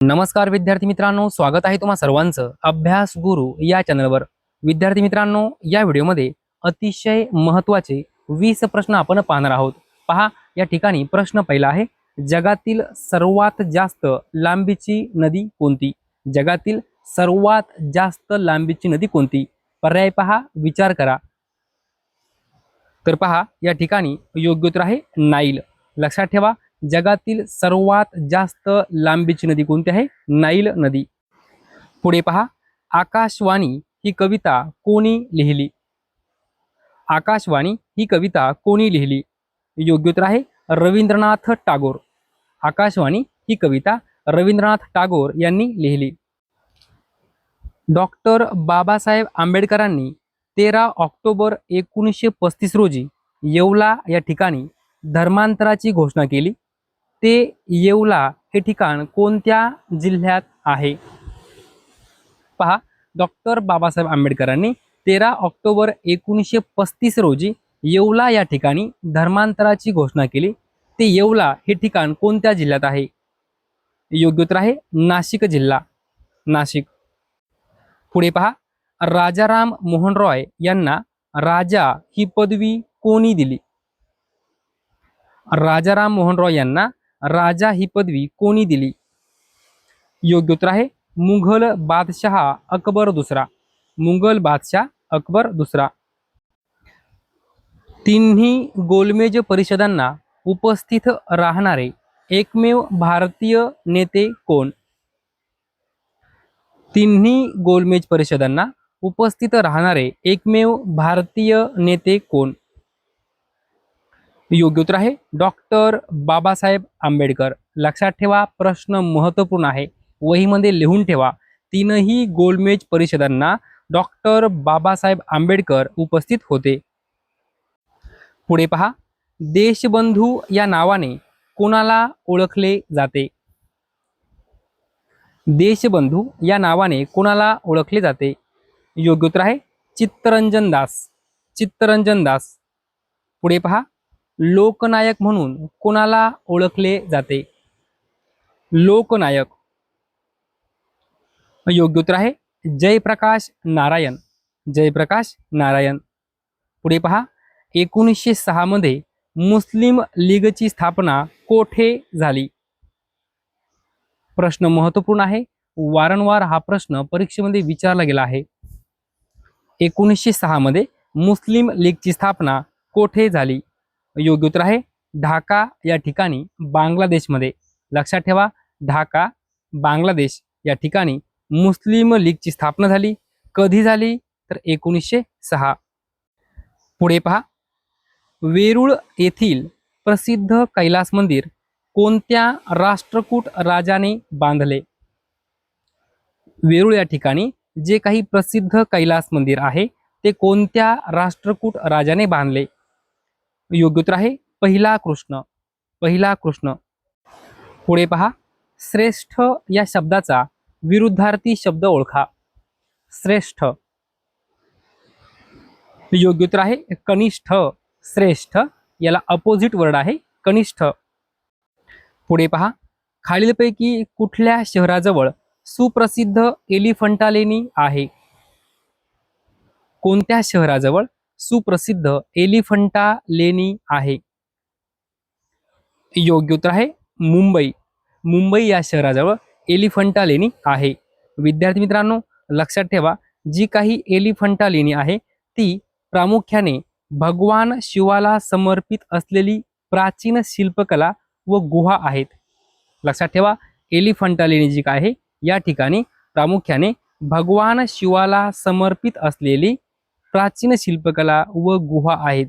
नमस्कार विद्यार्थी मित्रांनो, स्वागत आहे तुम्हा सर्वांचं अभ्यास गुरु या चॅनलवर। विद्यार्थी मित्रांनो, या व्हिडिओमध्ये अतिशय महत्त्वाचे 20 प्रश्न आपण पाहणार आहोत। पहा, या ठिकाणी प्रश्न पहिला आहे, जगातील सर्वात जास्त लांबीची नदी कोणती? जगातील सर्वात जास्त लांबीची नदी कोणती? पर्याय पहा, विचार करा। तर पहा, या ठिकाणी योग्य उत्तर आहे नाईल। लक्षात ठेवा, जगातील सर्वात जास्त लांबीची नदी कोणती आहे? नाईल नदी। पुढे पहा, आकाशवाणी ही कविता कोणी लिहिली? आकाशवाणी ही कविता कोणी लिहिली? योग्य उत्तर आहे रवींद्रनाथ टागोर। आकाशवाणी ही कविता रवींद्रनाथ टागोर यांनी लिहिली। डॉक्टर बाबासाहेब आंबेडकरांनी 13 ऑक्टोबर 1935 रोजी येवला या ठिकाणी धर्मांतराची घोषणा केली। ते येवला हे ठिकाण कोणत्या जिल्ह्यात आहे? पहा, डॉक्टर बाबासाहेब आंबेडकरांनी 13 ऑक्टोबर 1935 रोजी येवला या ठिकाणी धर्मांतराची घोषणा केली। ते येवला हे ठिकाण कोणत्या जिल्ह्यात आहे? योग्य उत्तर आहे नाशिक जिल्हा, नाशिक। पुढे पहा, राजाराम मोहन रॉय यांना राजा ही पदवी कोणी दिली? राजाराम मोहन रॉय यांना राजा ही पदवी कोणी दिली? योग्य उत्तर आहे मुघल बादशाह अकबर दुसरा, मुघल बादशाह अकबर दुसरा। तिन्ही गोलमेज परिषदांना उपस्थित राहणारे एकमेव भारतीय नेते कोण? तिन्ही गोलमेज परिषदांना उपस्थित राहणारे एकमेव भारतीय नेते कोण? योग्य उत्तर आहे डॉक्टर बाबासाहेब आंबेडकर। लक्षात ठेवा, प्रश्न महत्त्वपूर्ण आहे, वहीमध्ये लिहून ठेवा। तीनही गोलमेज परिषदांना डॉक्टर बाबासाहेब आंबेडकर उपस्थित होते। पुढे पहा, देशबंधू या नावाने कोणाला ओळखले जाते? देशबंधू या नावाने कोणाला ओळखले जाते? योग्य उत्तर आहे चित्तरंजन दास, चित्तरंजन दास। पुढे पहा, लोकनायक म्हणून कोणाला ओळखले जाते? लोकनायक। योग्य उत्तर आहे जयप्रकाश नारायण, जयप्रकाश नारायण। पुढे पहा, 1906 मध्ये मुस्लिम लीगची स्थापना कोठे झाली? प्रश्न महत्त्वपूर्ण आहे, वारंवार हा प्रश्न परीक्षेमध्ये विचारला गेला आहे। 1906 मध्ये मुस्लिम लीगची स्थापना कोठे झाली? योग्य उत्तर आहे ढाका या ठिकाणी, बांगलादेशमध्ये। लक्षात ठेवा, ढाका, बांगलादेश या ठिकाणी मुस्लिम लीगची स्थापना झाली। कधी झाली? तर 1906। पुढे पहा, वेरूळ येथील प्रसिद्ध कैलास मंदिर कोणत्या राष्ट्रकूट राजाने बांधले? वेरूळ या ठिकाणी जे काही प्रसिद्ध कैलास मंदिर आहे ते कोणत्या राष्ट्रकूट राजाने बांधले? योग्य उत्तर आहे पहिला कृष्ण, पहिला कृष्ण। पुढे पहा, श्रेष्ठ या शब्दाचा विरुद्धार्थी शब्द ओळखा। श्रेष्ठ। योग्य उत्तर आहे कनिष्ठ। श्रेष्ठ याला अपोजिट वर्ड आहे कनिष्ठ। पुढे पहा, खालीलपैकी कुठल्या शहराजवळ सुप्रसिद्ध एलिफंटा लेणी आहे? कोणत्या शहराजवळ सुप्रसिद्ध एलिफंटा लेणी आहे? योग्य उत्तर आहे मुंबई, मुंबई या शहराजवळ एलिफंटा लेणी आहे। विद्यार्थी मित्रांनो, लक्षात ठेवा, जी काही एलिफंटा लेणी आहे ती प्रामुख्याने भगवान शिवाला समर्पित असलेली प्राचीन शिल्पकला व गुहा आहेत। लक्षात ठेवा, एलिफंटा लेणी जी काय आहे या ठिकाणी प्रामुख्याने भगवान शिवाला समर्पित असलेली प्राचीन शिल्पकला व गुहा आहेत।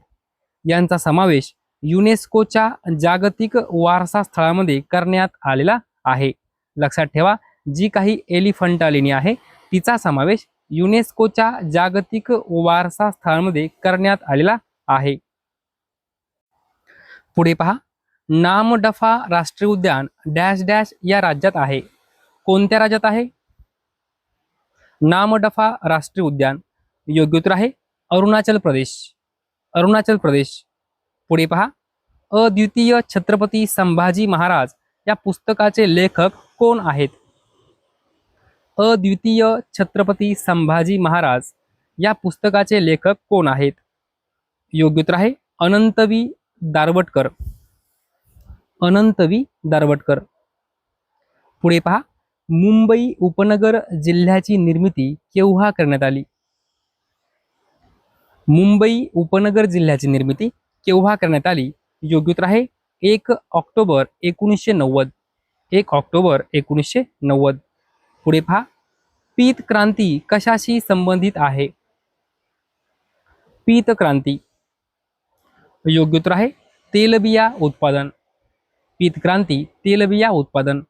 यांचा समावेश युनेस्कोच्या जागतिक वारसा स्थळामध्ये करण्यात आलेला आहे। लक्षात ठेवा, जी काही एलिफंटा लेणी आहे तिचा समावेश युनेस्कोच्या जागतिक वारसा स्थळामध्ये करण्यात आलेला आहे। पुढे पहा, नामदफा राष्ट्रीय उद्यान डॅश डॅश या राज्यात आहे। कोणत्या राज्यात आहे? नामदफा राष्ट्रीय उद्यान। योग्य उत्तर आहे अरुणाचल प्रदेश, अरुणाचल प्रदेश। पुढे पहा, अद्वितीय छत्रपती संभाजी महाराज या पुस्तकाचे लेखक कोण आहेत? अद्वितीय छत्रपती संभाजी महाराज या पुस्तकाचे लेखक कोण आहेत? योग्य उत्तर आहे अनंतवी दारवटकर. अनंतवी दारवटकर. पुढे पहा, मुंबई उपनगर जिल्ह्याची निर्मिती केव्हा करण्यात आली? मुंबई उपनगर जिल्ह्याची निर्मिती केव्हा करण्यात आली? योग्य उत्तर आहे 1 ऑक्टोबर 1990. 1 ऑक्टोबर 1990. पुढे पहा, पीत क्रांती कशाशी संबंधित आहे? पीत क्रांती. योग्य उत्तर आहे तेलबिया उत्पादन. पीत क्रांती तेलबिया उत्पादन.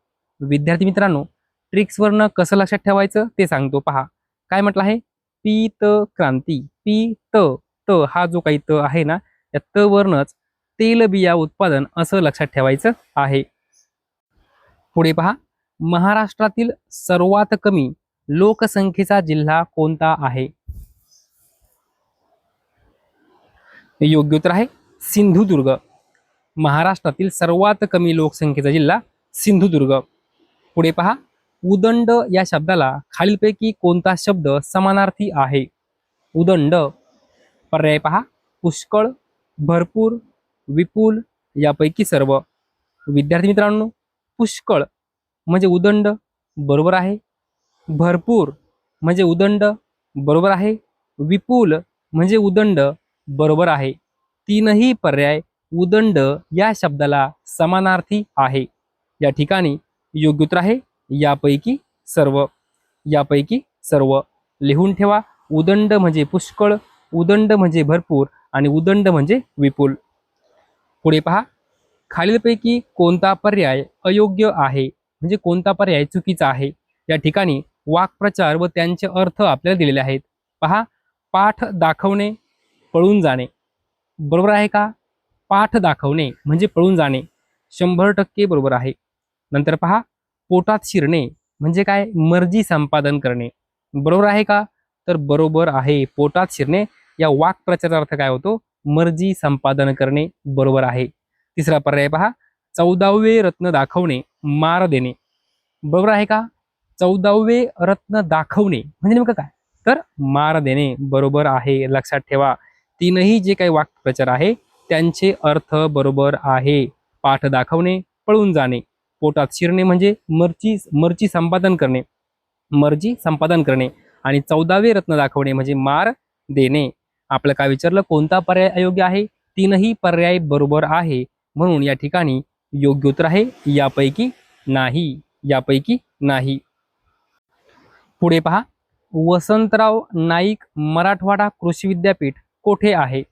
विद्यार्थी मित्रांनो, ट्रिक्सवरनं कसं लक्षात ठेवायचं ते सांगतो. पहा काय म्हटलं आहे, पीत क्रांती. पीत त हा जो काही त आहे ना, त्या त वरनच तेलबिया उत्पादन असं लक्षात ठेवायचं आहे. पुढे पहा, महाराष्ट्रातील सर्वात कमी लोकसंख्येचा जिल्हा कोणता आहे? योग्य उत्तर आहे सिंधुदुर्ग. महाराष्ट्रातील सर्वात कमी लोकसंख्येचा जिल्हा सिंधुदुर्ग. पुढे पहा, उदंड या शब्दाला खालीलपैकी कोणता शब्द समानार्थी आहे? उदंड. पर्याय पहा, पुष्कळ, भरपूर, विपुल यापैकी सर्व. विद्यार्थी मित्रांनो, पुष्कळ म्हणजे उदंड बरोबर आहे, भरपूर म्हणजे उदंड बरोबर आहे, विपुल म्हणजे उदंड बरोबर आहे. तीनही पर्याय उदंड या शब्दाला समानार्थी आहे. या ठिकाणी योग्य उत्तर आहे यापैकी सर्व. यापैकी सर्व लिहून ठेवा. उदंड म्हणजे पुष्कळ, उदंड म्हणजे भरपूर आणि उदंड म्हणजे विपुल. पुढे पहा, खालीलपैकी कोणता पर्याय अयोग्य आहे, म्हणजे कोणता पर्याय चुकीचा आहे? या ठिकाणी वाक्प्रचार व त्यांचे अर्थ आपल्याला दिलेले आहेत. पहा, पाठ दाखवणे, पळून जाणे. बरोबर आहे का? पाठ दाखवणे म्हणजे पळून जाणे 100% बरोबर आहे. नंतर पहा, पोटात शिरणे म्हणजे काय? मर्जी संपादन करणे. बरोबर आहे का? तर बरोबर आहे. पोटात शिरणे या वाक्प्रचाराचा अर्थ काय होतो? मर्जी संपादन करणे. बरोबर आहे. तिसरा पर्याय पहा, 14वे रत्न दाखवणे, मार देणे. बरोबर आहे का? 14वे रत्न दाखवणे म्हणजे नेमकं काय? तर मार देणे. बरोबर आहे. लक्षात ठेवा, तीनही जे काही वाक्प्रचार आहे त्यांचे अर्थ बरोबर आहे. पाठ दाखवणे, पळून जाणे, पोटात शिरणे म्हणजे मर्जी संपादन करणे, मर्जी संपादन करणे आणि 14वे रत्न दाखवणे म्हणजे मार देणे. आपलं काय विचारलं, कोणता पर्याय अयोग्य आहे? तीनही पर्याय बरोबर आहे, म्हणून या ठिकाणी योग्य उत्तर आहे यापैकी नाही. यापैकी नाही. पुढे पहा, वसंतराव नाईक मराठवाडा कृषी विद्यापीठ कोठे आहे?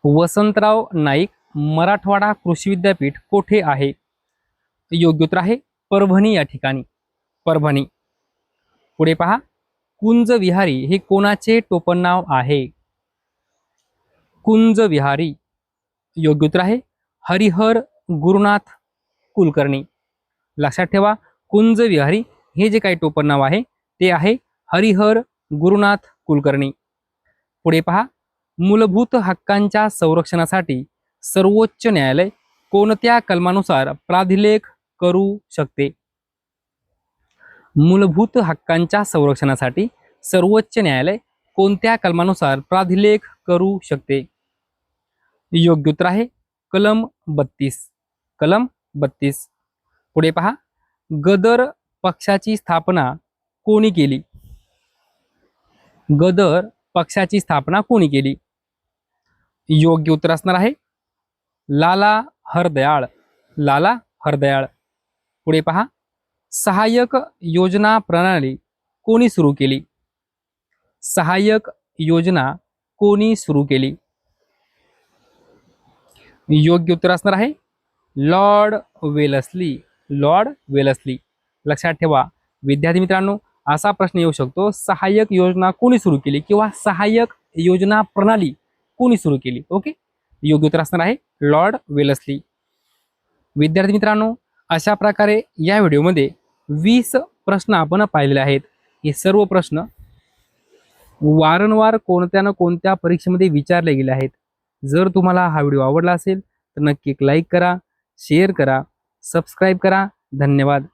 वसंतराव नाईक मराठवाडा कृषी विद्यापीठ कोठे आहे? योग्य उत्तर आहे परभणी या ठिकाणी. परभणी. पुढे पहा, कुंज विहारी हे कोणाचे टोपणनाव आहे? कुंज विहारी. योग्य उत्तर आहे हरिहर गुरुनाथ कुलकर्णी. लक्षात ठेवा, कुंज विहारी हे जे काही टोपणनाव आहे ते आहे हरिहर गुरुनाथ कुलकर्णी. पुढे पहा, मूलभूत हक्कांच्या संरक्षणासाठी सर्वोच्च न्यायालय कोणत्या कलमानुसार प्राधिलेख करू शकते? मूलभूत हक्कांच्या संरक्षणासाठी सर्वोच्च न्यायालय कोणत्या कलमानुसार प्राधिलेख करू शकते? योग्य उत्तर आहे कलम 32. कलम 32. पुढे पहा, गदर पक्षाची स्थापना कोणी केली? गदर पक्षाची स्थापना कोणी केली? योग्य उत्तर असणार आहे लाला हरदयाळ. लाला हरदयाळ. पुढे पहा, सहाय्यक योजना प्रणाली कोणी सुरू केली? सहाय्यक योजना कोणी सुरू केली? योग्य उत्तर असणार आहे लॉर्ड वेलस्ली. Lord Wellesley. लक्षात ठेवा विद्यार्थी मित्रांनो, असा प्रश्न येऊ शकतो, सहाय्यक योजना कोणी सुरू केली किंवा सहाय्यक योजना प्रणाली कोणी सुरू केली? ओके, योग्य उत्तर असणार आहे लॉर्ड वेलस्ली. विद्यार्थी मित्रांनो, अशा प्रकारे या व्हिडिओमध्ये 20 प्रश्न आपण पाहिलेले आहेत. हे सर्व प्रश्न वारंवार कोणत्या ना कोणत्या परीक्षेमध्ये विचारले गेले आहेत. जर तुम्हाला हा व्हिडिओ आवडला असेल तर नक्की लाईक करा, शेअर करा, सबस्क्राईब करा. धन्यवाद.